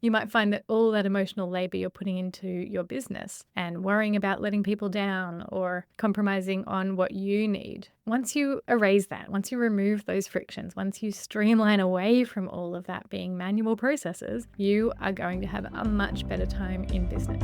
You might find that all that emotional labor you're putting into your business and worrying about letting people down or compromising on what you need, once you erase that, once you remove those frictions, once you streamline away from all of that being manual processes, you are going to have a much better time in business.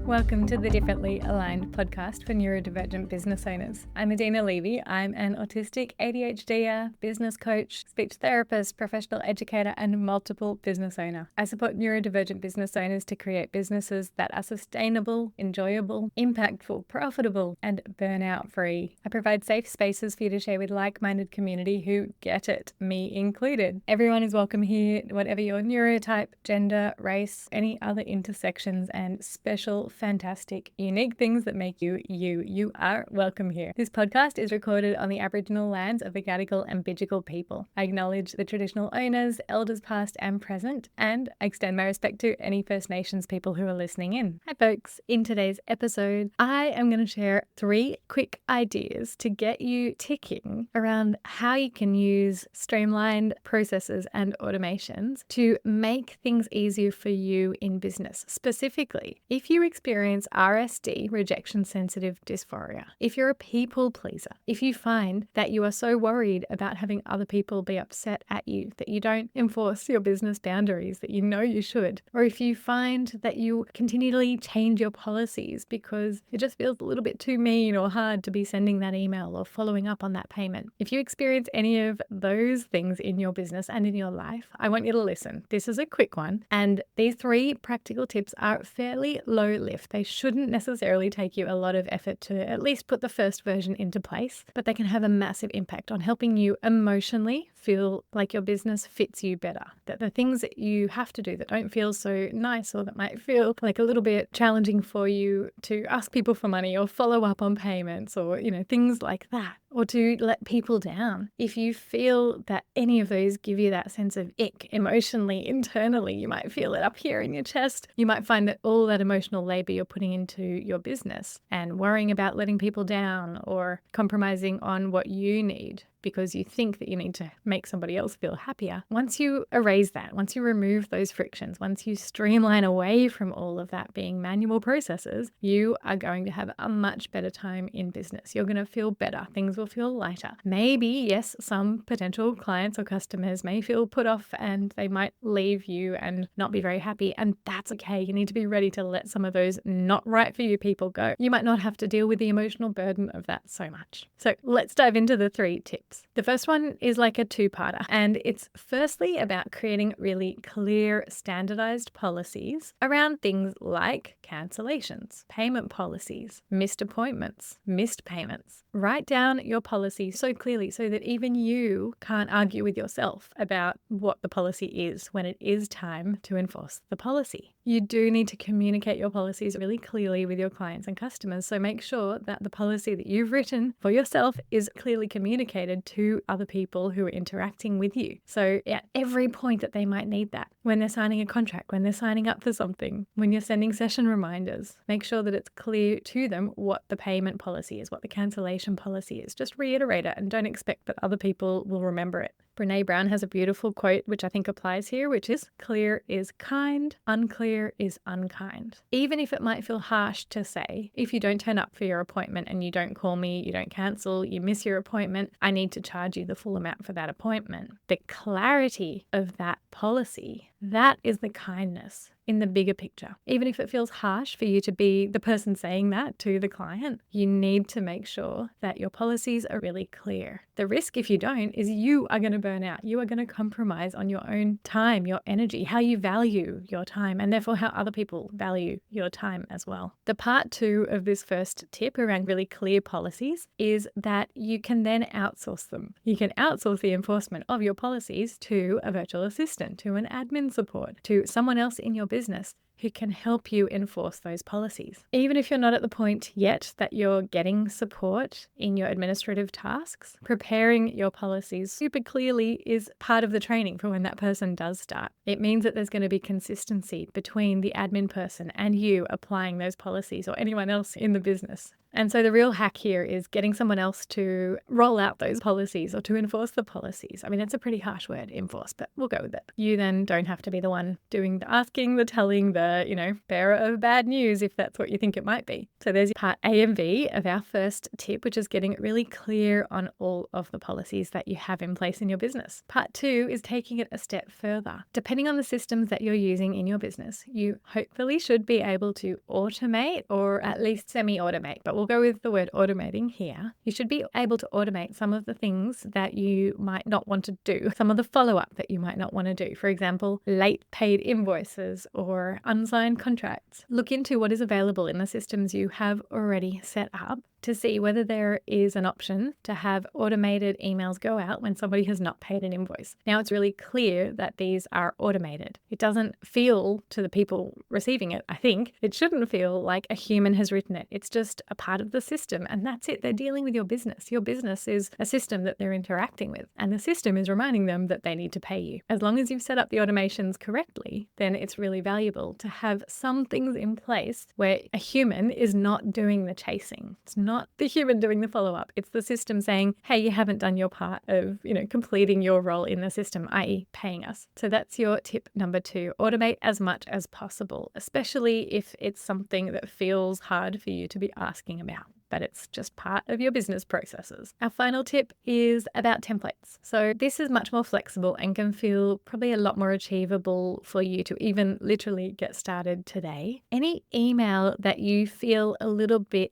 Welcome to the Differently Aligned podcast for neurodivergent business owners. I'm Adina Levy. I'm an autistic ADHDer, business coach, speech therapist, professional educator, and multiple business owner. I support neurodivergent business owners to create businesses that are sustainable, enjoyable, impactful, profitable, and burnout free. I provide safe spaces for you to share with like-minded community who get it, me included. Everyone is welcome here, whatever your neurotype, gender, race, any other intersections, and special fantastic, unique things that make you, you are welcome here. This podcast is recorded on the Aboriginal lands of the Gadigal and Bidjigal people. I acknowledge the traditional owners, elders past and present, and I extend my respect to any First Nations people who are listening in. Hi folks, in today's episode, I am going to share 3 quick ideas to get you ticking around how you can use streamlined processes and automations to make things easier for you in business. Specifically, if you experience RSD, rejection sensitive dysphoria, if you're a people pleaser, if you find that you are so worried about having other people be upset at you that you don't enforce your business boundaries that you know you should, or if you find that you continually change your policies because it just feels a little bit too mean or hard to be sending that email or following up on that payment. If you experience any of those things in your business and in your life, I want you to listen. This is a quick one, and these 3 practical tips are fairly low lift. They shouldn't necessarily take you a lot of effort to at least put the first version into place, but they can have a massive impact on helping you emotionally feel like your business fits you better. That the things that you have to do that don't feel so nice or that might feel like a little bit challenging for you to ask people for money or follow up on payments or, things like that, or to let people down. If you feel that any of those give you that sense of ick emotionally, internally, you might feel it up here in your chest. You might find that all that emotional labor you're putting into your business and worrying about letting people down or compromising on what you need because you think that you need to make somebody else feel happier. Once you erase that, once you remove those frictions, once you streamline away from all of that being manual processes, you are going to have a much better time in business. You're going to feel better. Things will feel lighter. Maybe, yes, some potential clients or customers may feel put off and they might leave you and not be very happy, and that's okay. You need to be ready to let some of those not right for you people go. You might not have to deal with the emotional burden of that so much. So let's dive into the 3 tips. The first one is like a 2-parter, and it's firstly about creating really clear, standardized policies around things like cancellations, payment policies, missed appointments, missed payments. Write down your policy so clearly so that even you can't argue with yourself about what the policy is when it is time to enforce the policy. You do need to communicate your policies really clearly with your clients and customers, so make sure that the policy that you've written for yourself is clearly communicated to other people who are interacting with you. So at every point that they might need that, when they're signing a contract, when they're signing up for something, when you're sending session reminders, make sure that it's clear to them what the payment policy is, what the cancellation policy is. Just reiterate it and don't expect that other people will remember it. Brene Brown has a beautiful quote which I think applies here, which is clear is kind, unclear is unkind. Even if it might feel harsh to say, if you don't turn up for your appointment and you don't call me, you don't cancel, you miss your appointment, I need to charge you the full amount for that appointment. The clarity of that policy, that is the kindness in the bigger picture. Even if it feels harsh for you to be the person saying that to the client, you need to make sure that your policies are really clear. The risk, if you don't, is you are going to burn out. You are going to compromise on your own time, your energy, how you value your time, and therefore how other people value your time as well. The part 2 of this first tip around really clear policies is that you can then outsource them. You can outsource the enforcement of your policies to a virtual assistant, to an admin support, to someone else in your business who can help you enforce those policies. Even if you're not at the point yet that you're getting support in your administrative tasks, preparing your policies super clearly is part of the training for when that person does start. It means that there's going to be consistency between the admin person and you applying those policies, or anyone else in the business. And so the real hack here is getting someone else to roll out those policies or to enforce the policies. I mean, it's a pretty harsh word, enforce, but we'll go with it. You then don't have to be the one doing the asking, the telling, the, bearer of bad news, if that's what you think it might be. So there's part A and B of our first tip, which is getting it really clear on all of the policies that you have in place in your business. Part 2 is taking it a step further. Depending on the systems that you're using in your business, you hopefully should be able to automate, or at least semi-automate, but we'll go with the word automating here. You should be able to automate some of the things that you might not want to do, some of the follow-up that you might not want to do. For example, late paid invoices or unsigned contracts. Look into what is available in the systems you have already set up to see whether there is an option to have automated emails go out when somebody has not paid an invoice. Now it's really clear that these are automated. It doesn't feel to the people receiving it, I think, it shouldn't feel like a human has written it. It's just a part of the system, and that's it. They're dealing with your business. Your business is a system that they're interacting with, and the system is reminding them that they need to pay you. As long as you've set up the automations correctly, then it's really valuable to have some things in place where a human is not doing the chasing. It's not the human doing the follow-up. It's the system saying, hey, you haven't done your part of, completing your role in the system, i.e. paying us. So that's your tip number 2. Automate as much as possible, especially if it's something that feels hard for you to be asking about, but it's just part of your business processes. Our final tip is about templates. So this is much more flexible and can feel probably a lot more achievable for you to even literally get started today. Any email that you feel a little bit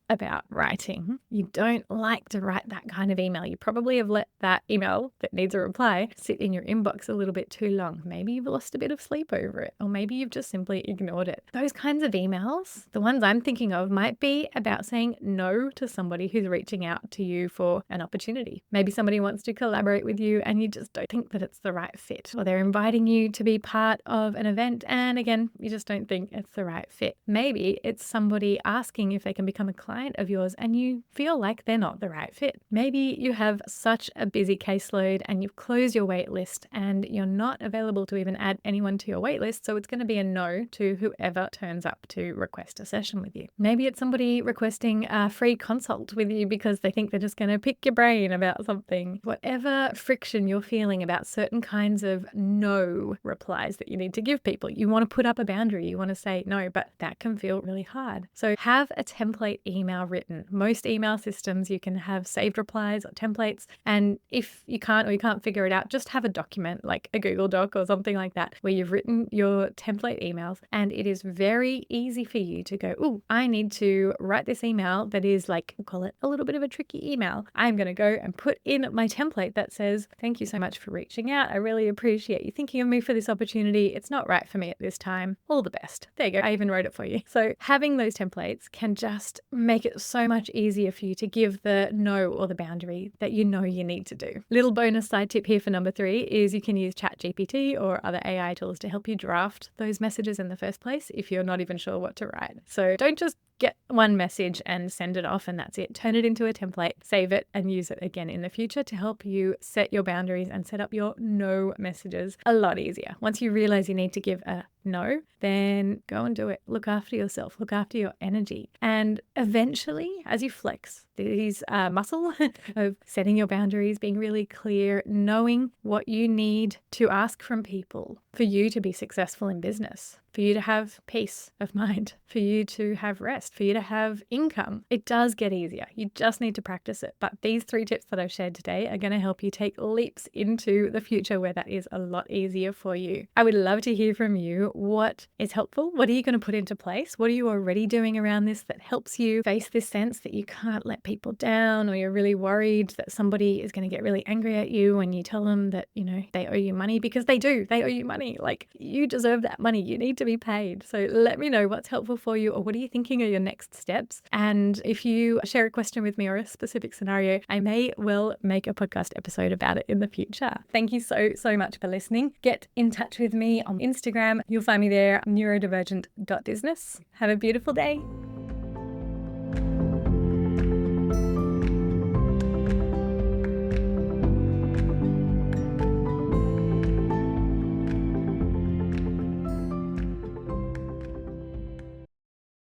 about writing, you don't like to write that kind of email. You probably have let that email that needs a reply sit in your inbox a little bit too long. Maybe you've lost a bit of sleep over it, or maybe you've just simply ignored it. Those kinds of emails, the ones I'm thinking of, might be about saying no to somebody who's reaching out to you for an opportunity. Maybe somebody wants to collaborate with you and you just don't think that it's the right fit, or they're inviting you to be part of an event and again, you just don't think it's the right fit. Maybe it's somebody asking if they can become a client of yours and you feel like they're not the right fit. Maybe you have such a busy caseload and you've closed your wait list and you're not available to even add anyone to your wait list, so it's going to be a no to whoever turns up to request a session with you. Maybe it's somebody requesting a free consult with you because they think they're just going to pick your brain about something. Whatever friction you're feeling about certain kinds of no replies that you need to give people, you want to put up a boundary, you want to say no, but that can feel really hard. So have a template email written. Most email systems you can have saved replies or templates, and if you can't or you can't figure it out, just have a document like a Google Doc or something like that where you've written your template emails, and it is very easy for you to go, oh, I need to write this email that is like, we'll call it a little bit of a tricky email. I'm going to go and put in my template that says, thank you so much for reaching out. I really appreciate you thinking of me for this opportunity. It's not right for me at this time. All the best. There you go. I even wrote it for you. So having those templates can just make it so much easier for you to give the no or the boundary that you know you need to do. Little bonus side tip here for number 3 is you can use ChatGPT or other AI tools to help you draft those messages in the first place if you're not even sure what to write. So don't just get one message and send it off and that's it. Turn it into a template, save it, and use it again in the future to help you set your boundaries and set up your no messages a lot easier. Once you realize you need to give a no, then go and do it. Look after yourself, look after your energy. And eventually, as you flex these muscle of setting your boundaries, being really clear, knowing what you need to ask from people for you to be successful in business, for you to have peace of mind, for you to have rest, for you to have income, it does get easier. You just need to practice it. But these 3 tips that I've shared today are going to help you take leaps into the future where that is a lot easier for you. I would love to hear from you. What is helpful? What are you going to put into place? What are you already doing around this that helps you face this sense that you can't let people down, or you're really worried that somebody is going to get really angry at you when you tell them that, they owe you money, because they do. They owe you money. Like, you deserve that money. You need to be paid. So let me know what's helpful for you, or what are you thinking are your next steps? And if you share a question with me or a specific scenario, I may well make a podcast episode about it in the future. Thank you so much for listening. Get in touch with me on Instagram. You'll You'll find me there, neurodivergent.business. Have a beautiful day.